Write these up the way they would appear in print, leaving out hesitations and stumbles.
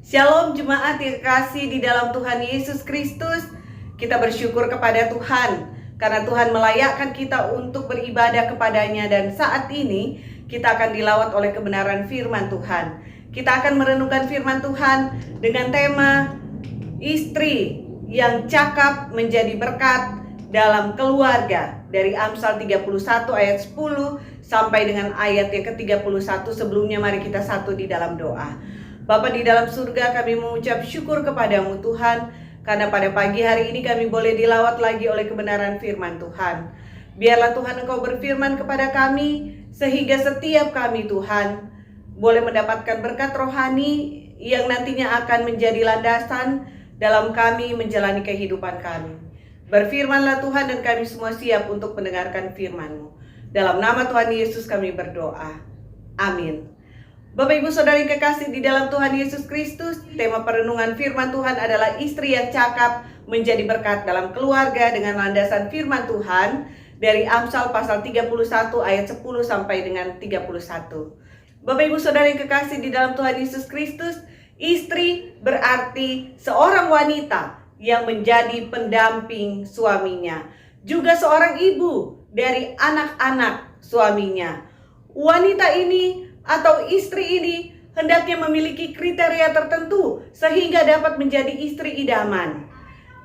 Shalom jemaat yang kasih di dalam Tuhan Yesus Kristus. Kita bersyukur kepada Tuhan karena Tuhan melayakkan kita untuk beribadah kepadanya. Dan saat ini kita akan dilawat oleh kebenaran firman Tuhan. Kita akan merenungkan firman Tuhan dengan tema istri yang cakap menjadi berkat dalam keluarga, dari Amsal 31 ayat 10 sampai dengan ayat yang ke-31. Sebelumnya mari kita satu di dalam doa. Bapa di dalam surga, kami mengucap syukur kepadamu Tuhan, karena pada pagi hari ini kami boleh dilawat lagi oleh kebenaran firman Tuhan. Biarlah Tuhan Engkau berfirman kepada kami, sehingga setiap kami Tuhan boleh mendapatkan berkat rohani yang nantinya akan menjadi landasan dalam kami menjalani kehidupan kami. Berfirmanlah Tuhan, dan kami semua siap untuk mendengarkan firman-Mu. Dalam nama Tuhan Yesus kami berdoa. Amin. Bapak Ibu Saudara yang kekasih di dalam Tuhan Yesus Kristus, tema perenungan firman Tuhan adalah istri yang cakap menjadi berkat dalam keluarga dengan landasan firman Tuhan dari Amsal pasal 31 ayat 10 sampai dengan 31. Bapak Ibu Saudara yang kekasih di dalam Tuhan Yesus Kristus, istri berarti seorang wanita yang menjadi pendamping suaminya, juga seorang ibu dari anak-anak suaminya. Wanita ini atau istri ini hendaknya memiliki kriteria tertentu sehingga dapat menjadi istri idaman.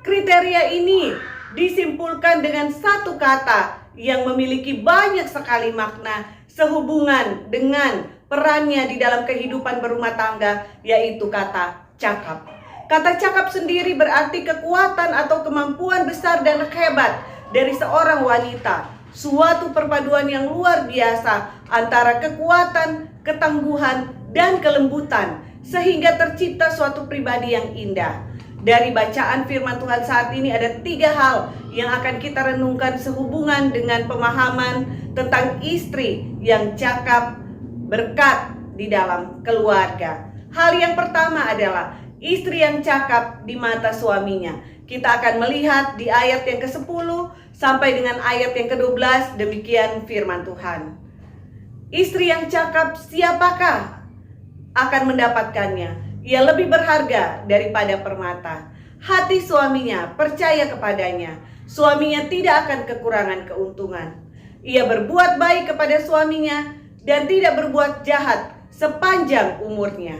Kriteria ini disimpulkan dengan satu kata yang memiliki banyak sekali makna sehubungan dengan perannya di dalam kehidupan berumah tangga, yaitu kata cakap. Kata cakap sendiri berarti kekuatan atau kemampuan besar dan hebat dari seorang wanita. Suatu perpaduan yang luar biasa antara kekuatan, ketangguhan, dan kelembutan, sehingga tercipta suatu pribadi yang indah. Dari bacaan firman Tuhan saat ini ada 3 hal yang akan kita renungkan sehubungan dengan pemahaman tentang istri yang cakap berkat di dalam keluarga. Hal yang pertama adalah istri yang cakap di mata suaminya. Kita akan melihat di ayat yang ke-10 sampai dengan ayat yang ke-12, demikian firman Tuhan. Istri yang cakap, siapakah akan mendapatkannya? Ia lebih berharga daripada permata. Hati suaminya percaya kepadanya. Suaminya tidak akan kekurangan keuntungan. Ia berbuat baik kepada suaminya dan tidak berbuat jahat sepanjang umurnya.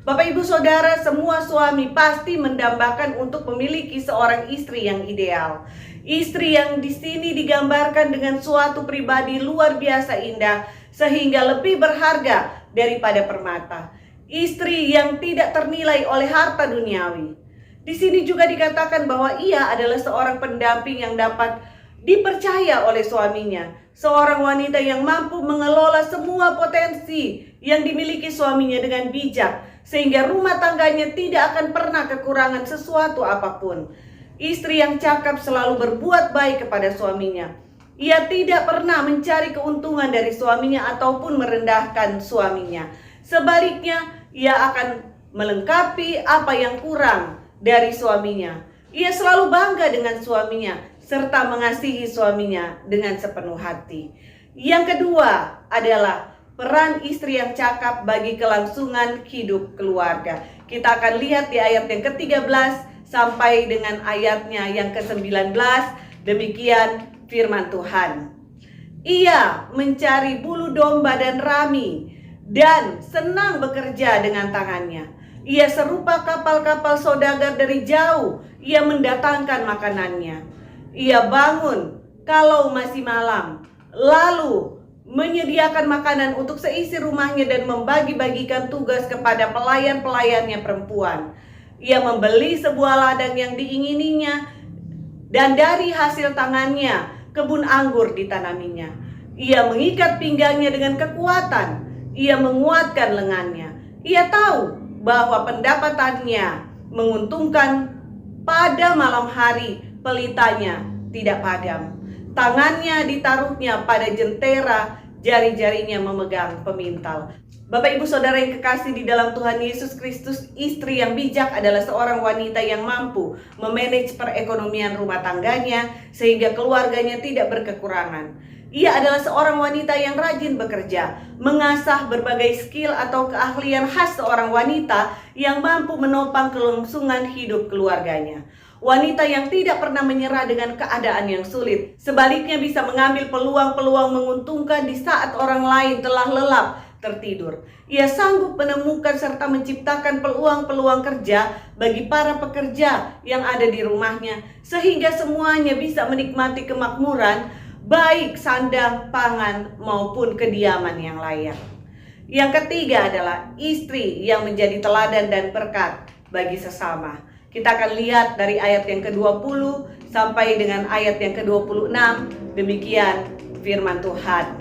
Bapak Ibu Saudara, semua suami pasti mendambakan untuk memiliki seorang istri yang ideal. Istri yang di sini digambarkan dengan suatu pribadi luar biasa indah sehingga lebih berharga daripada permata. Istri yang tidak ternilai oleh harta duniawi. Di sini juga dikatakan bahwa ia adalah seorang pendamping yang dapat dipercaya oleh suaminya. Seorang wanita yang mampu mengelola semua potensi yang dimiliki suaminya dengan bijak, sehingga rumah tangganya tidak akan pernah kekurangan sesuatu apapun. Istri yang cakap selalu berbuat baik kepada suaminya. Ia tidak pernah mencari keuntungan dari suaminya ataupun merendahkan suaminya. Sebaliknya, ia akan melengkapi apa yang kurang dari suaminya. Ia selalu bangga dengan suaminya serta mengasihi suaminya dengan sepenuh hati. Yang kedua adalah peran istri yang cakap bagi kelangsungan hidup keluarga. Kita akan lihat di ayat yang ke-13 sampai dengan ayatnya yang ke-19. Demikian firman Tuhan. Ia mencari bulu domba dan rami dan senang bekerja dengan tangannya. Ia serupa kapal-kapal saudagar dari jauh. Ia mendatangkan makanannya. Ia bangun kalau masih malam, lalu menyediakan makanan untuk seisi rumahnya dan membagi-bagikan tugas kepada pelayan-pelayannya perempuan. Ia membeli sebuah ladang yang diingininya, dan dari hasil tangannya kebun anggur ditanaminya. Ia mengikat pinggangnya dengan kekuatan. Ia menguatkan lengannya. Ia tahu bahwa pendapatannya menguntungkan. Pada malam hari pelitanya tidak padam. Tangannya ditaruhnya pada jentera, jari-jarinya memegang pemintal. Bapak Ibu Saudara yang kekasih di dalam Tuhan Yesus Kristus, istri yang bijak adalah seorang wanita yang mampu memanage perekonomian rumah tangganya sehingga keluarganya tidak berkekurangan. Ia adalah seorang wanita yang rajin bekerja, mengasah berbagai skill atau keahlian khas seorang wanita yang mampu menopang kelangsungan hidup keluarganya. Wanita yang tidak pernah menyerah dengan keadaan yang sulit, sebaliknya bisa mengambil peluang-peluang menguntungkan di saat orang lain telah lelap tertidur. Ia sanggup menemukan serta menciptakan peluang-peluang kerja bagi para pekerja yang ada di rumahnya, sehingga semuanya bisa menikmati kemakmuran, baik sandang, pangan, maupun kediaman yang layak. Yang ketiga adalah istri yang menjadi teladan dan berkat bagi sesama. Kita akan lihat dari ayat yang ke-20 sampai dengan ayat yang ke-26. Demikian firman Tuhan.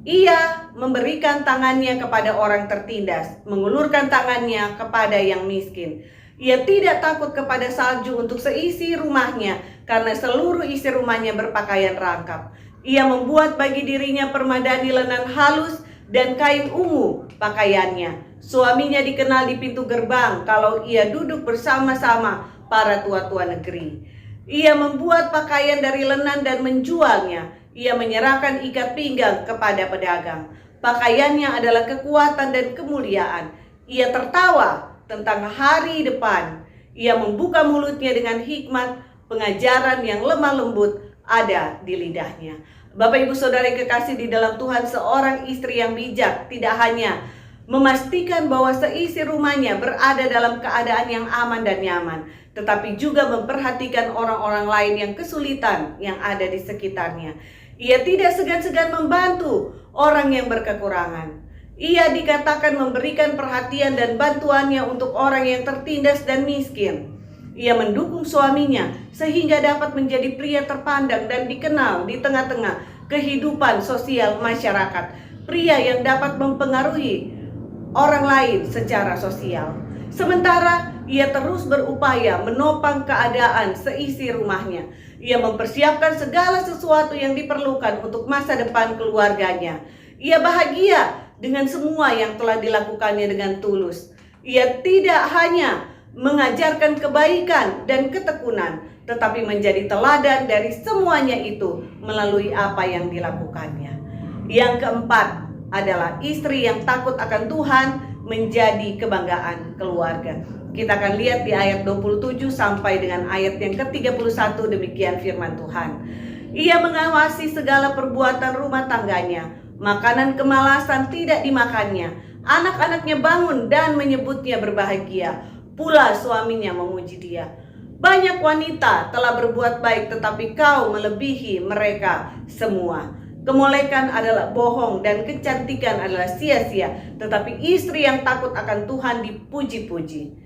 Ia memberikan tangannya kepada orang tertindas, mengulurkan tangannya kepada yang miskin. Ia tidak takut kepada salju untuk seisi rumahnya, karena seluruh isi rumahnya berpakaian rangkap. Ia membuat bagi dirinya permadani lenan halus dan kain ungu pakaiannya. Suaminya dikenal di pintu gerbang kalau ia duduk bersama-sama para tua-tua negeri. Ia membuat pakaian dari lenan dan menjualnya. Ia menyerahkan ikat pinggang kepada pedagang. Pakaiannya adalah kekuatan dan kemuliaan. Ia tertawa tentang hari depan. Ia membuka mulutnya dengan hikmat, pengajaran yang lemah lembut ada di lidahnya. Bapak Ibu Saudara yang kekasih di dalam Tuhan, seorang istri yang bijak tidak hanya memastikan bahwa seisi rumahnya berada dalam keadaan yang aman dan nyaman, tetapi juga memperhatikan orang-orang lain yang kesulitan yang ada di sekitarnya. Ia tidak segan-segan membantu orang yang berkekurangan. Ia dikatakan memberikan perhatian dan bantuannya untuk orang yang tertindas dan miskin. Ia mendukung suaminya sehingga dapat menjadi pria terpandang dan dikenal di tengah-tengah kehidupan sosial masyarakat. Pria yang dapat mempengaruhi orang lain secara sosial. Sementara ia terus berupaya menopang keadaan seisi rumahnya. Ia mempersiapkan segala sesuatu yang diperlukan untuk masa depan keluarganya. Ia bahagia dengan semua yang telah dilakukannya dengan tulus. Ia tidak hanya mengajarkan kebaikan dan ketekunan, tetapi menjadi teladan dari semuanya itu melalui apa yang dilakukannya. Yang keempat adalah istri yang takut akan Tuhan menjadi kebanggaan keluarga. Kita akan lihat di ayat 27 sampai dengan ayat yang ke-31, demikian firman Tuhan. Ia mengawasi segala perbuatan rumah tangganya, makanan kemalasan tidak dimakannya, anak-anaknya bangun dan menyebutnya berbahagia, pula suaminya memuji dia. Banyak wanita telah berbuat baik, tetapi kau melebihi mereka semua. Kemolekan adalah bohong dan kecantikan adalah sia-sia, tetapi istri yang takut akan Tuhan dipuji-puji.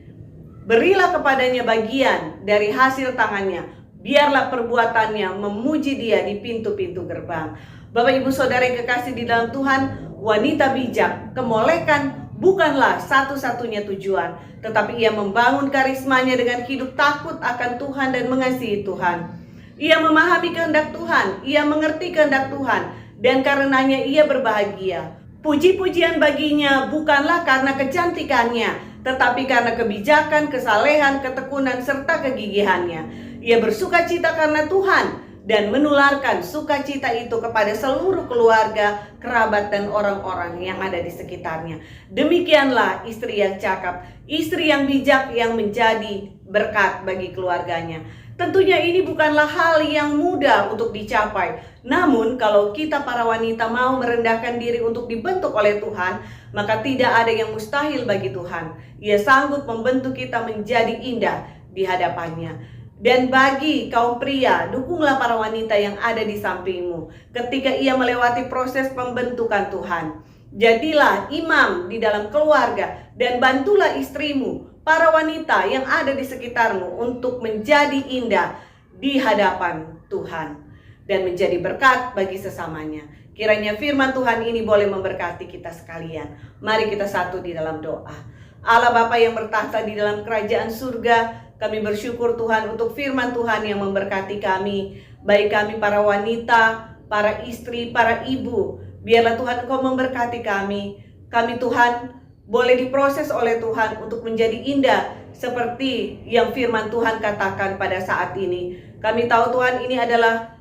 Berilah kepadanya bagian dari hasil tangannya, biarlah perbuatannya memuji dia di pintu-pintu gerbang. Bapak Ibu Saudara yang kekasih di dalam Tuhan, wanita bijak, kemolekan bukanlah satu-satunya tujuan, tetapi ia membangun karismanya dengan hidup takut akan Tuhan dan mengasihi Tuhan. Ia memahami kehendak Tuhan, ia mengerti kehendak Tuhan, dan karenanya ia berbahagia. Puji-pujian baginya bukanlah karena kecantikannya, tetapi karena kebijakan, kesalehan, ketekunan, serta kegigihannya. Ia bersukacita karena Tuhan dan menularkan sukacita itu kepada seluruh keluarga, kerabat, dan orang-orang yang ada di sekitarnya. Demikianlah istri yang cakap, istri yang bijak yang menjadi berkat bagi keluarganya. Tentunya ini bukanlah hal yang mudah untuk dicapai. Namun kalau kita para wanita mau merendahkan diri untuk dibentuk oleh Tuhan, maka tidak ada yang mustahil bagi Tuhan. Ia sanggup membentuk kita menjadi indah di hadapannya. Dan bagi kaum pria, dukunglah para wanita yang ada di sampingmu ketika ia melewati proses pembentukan Tuhan. Jadilah imam di dalam keluarga dan bantulah istrimu, para wanita yang ada di sekitarmu, untuk menjadi indah di hadapan Tuhan dan menjadi berkat bagi sesamanya. Kiranya firman Tuhan ini boleh memberkati kita sekalian. Mari kita satu di dalam doa. Allah Bapa yang bertahta di dalam kerajaan surga, kami bersyukur Tuhan untuk firman Tuhan yang memberkati kami, baik kami para wanita, para istri, para ibu. Biarlah Tuhan Engkau memberkati kami. Kami Tuhan boleh diproses oleh Tuhan untuk menjadi indah seperti yang firman Tuhan katakan pada saat ini. Kami tahu Tuhan ini adalah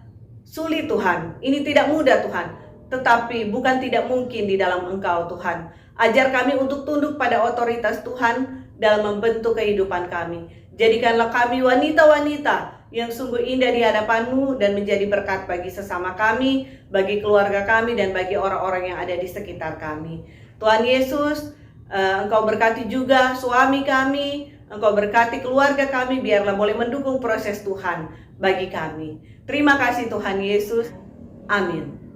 sulit Tuhan, ini tidak mudah Tuhan, tetapi bukan tidak mungkin di dalam Engkau Tuhan. Ajar kami untuk tunduk pada otoritas Tuhan dalam membentuk kehidupan kami. Jadikanlah kami wanita-wanita yang sungguh indah di hadapan-Mu dan menjadi berkat bagi sesama kami, bagi keluarga kami, dan bagi orang-orang yang ada di sekitar kami. Tuhan Yesus, Engkau berkati juga suami kami, Engkau berkati keluarga kami, biarlah boleh mendukung proses Tuhan bagi kami. Terima kasih Tuhan Yesus. Amin.